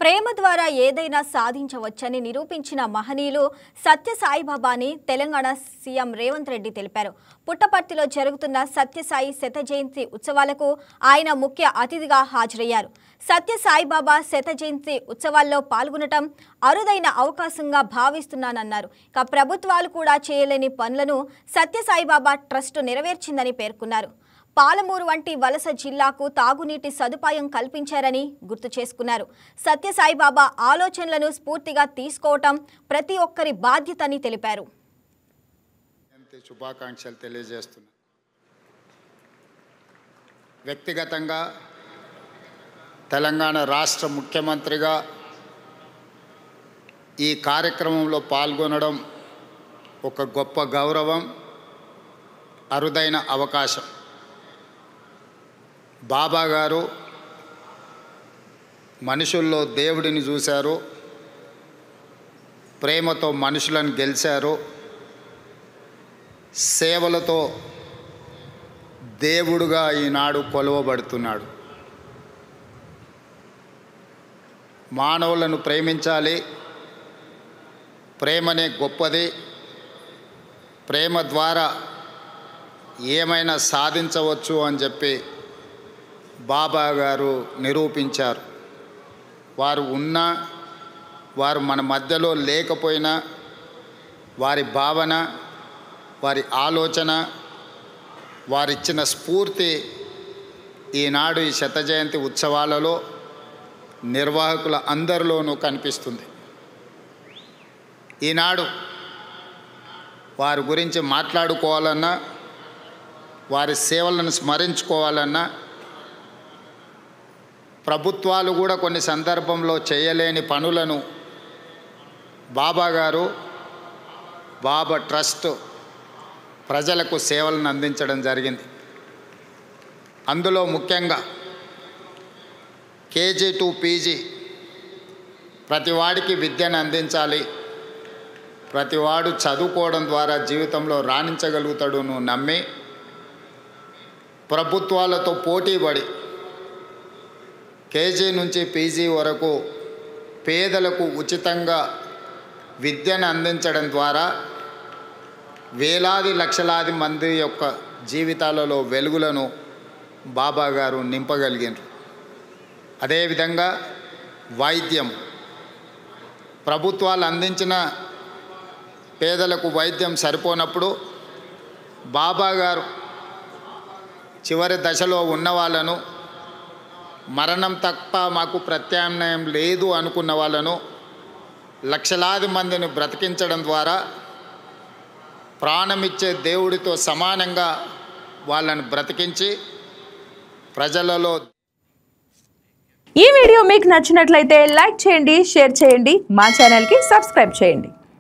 ప్రేమ ద్వారా ఏదైనా సాధించవచ్చని నిరూపించిన మహనీయులు సత్య సాయిబాబాని తెలంగాణ సీఎం రేవంత్ రెడ్డి తెలిపారు. పుట్టపర్తిలో జరుగుతున్న సత్యసాయి శత జయంతి ఉత్సవాలకు ఆయన ముఖ్య అతిథిగా హాజరయ్యారు. సత్య సాయిబాబా శత జయంతి ఉత్సవాల్లో పాల్గొనడం అరుదైన అవకాశంగా భావిస్తున్నానన్నారు. ఇక ప్రభుత్వాలు కూడా చేయలేని పనులను సత్య సాయిబాబా ట్రస్ట్ నెరవేర్చిందని పేర్కొన్నారు. పాలమూరు వంటి వలస జిల్లాకు తాగునీటి సదుపాయం కల్పించారని గుర్తు చేసుకున్నారు. సత్య సాయిబాబా ఆలోచనలను స్ఫూర్తిగా తీసుకోవటం ప్రతి ఒక్కరి బాధ్యతని తెలిపారు. శుభాకాంక్షలు తెలియజేస్తున్నా. వ్యక్తిగతంగా తెలంగాణ రాష్ట్ర ముఖ్యమంత్రిగా ఈ కార్యక్రమంలో పాల్గొనడం ఒక గొప్ప గౌరవం, అరుదైన అవకాశం. బాబా గారు మనుషుల్లో దేవుడిని చూశారు, ప్రేమతో మనుషులను గెలిచారు, సేవలతో దేవుడుగా ఈనాడు కొలవబడుతున్నాడు. మానవులను ప్రేమించాలి, ప్రేమనే గొప్పది, ప్రేమ ద్వారా ఏమైనా సాధించవచ్చు అని చెప్పి బాబా గారు నిరూపించారు. వారు ఉన్నా, వారు మన మధ్యలో లేకపోయినా వారి భావన, వారి ఆలోచన, వారిచ్చిన స్ఫూర్తి ఈనాడు ఈ శత జయంతి ఉత్సవాలలో నిర్వాహకుల అందరిలోనూ కనిపిస్తుంది. ఈనాడు వారి గురించి మాట్లాడుకోవాలన్నా, వారి సేవలను స్మరించుకోవాలన్నా ప్రభుత్వాలు కూడా కొన్ని సందర్భంలో చేయలేని పనులను బాబా గారు, బాబా ట్రస్ట్ ప్రజలకు సేవలను అందించడం జరిగింది. అందులో ముఖ్యంగా కేజీ టు పీజీ ప్రతివాడికి విద్యను అందించాలి, ప్రతివాడు చదువుకోవడం ద్వారా జీవితంలో రాణించగలుగుతాడును నమ్మి ప్రభుత్వాలతో పోటీపడి కేజీ నుంచి పీజీ వరకు పేదలకు ఉచితంగా విద్యను అందించడం ద్వారా వేలాది లక్షలాది మంది యొక్క జీవితాలలో వెలుగులను బాబా గారు నింపగలిగారు. అదేవిధంగా వైద్యం, ప్రభుత్వాలు అందించిన పేదలకు వైద్యం సరిపోనప్పుడు బాబా గారు చివరి దశలో ఉన్న వాళ్ళను, మరణం తప్ప మాకు ప్రత్యామ్నాయం లేదు అనుకున్న వాళ్ళను లక్షలాది మందిని బ్రతికించడం ద్వారా ప్రాణమిచ్చే దేవుడితో సమానంగా వాళ్ళని బ్రతికించి ప్రజలలో. ఈ వీడియో మీకు నచ్చినట్లయితే లైక్ చేయండి, షేర్ చేయండి, మా ఛానల్కి సబ్స్క్రైబ్ చేయండి.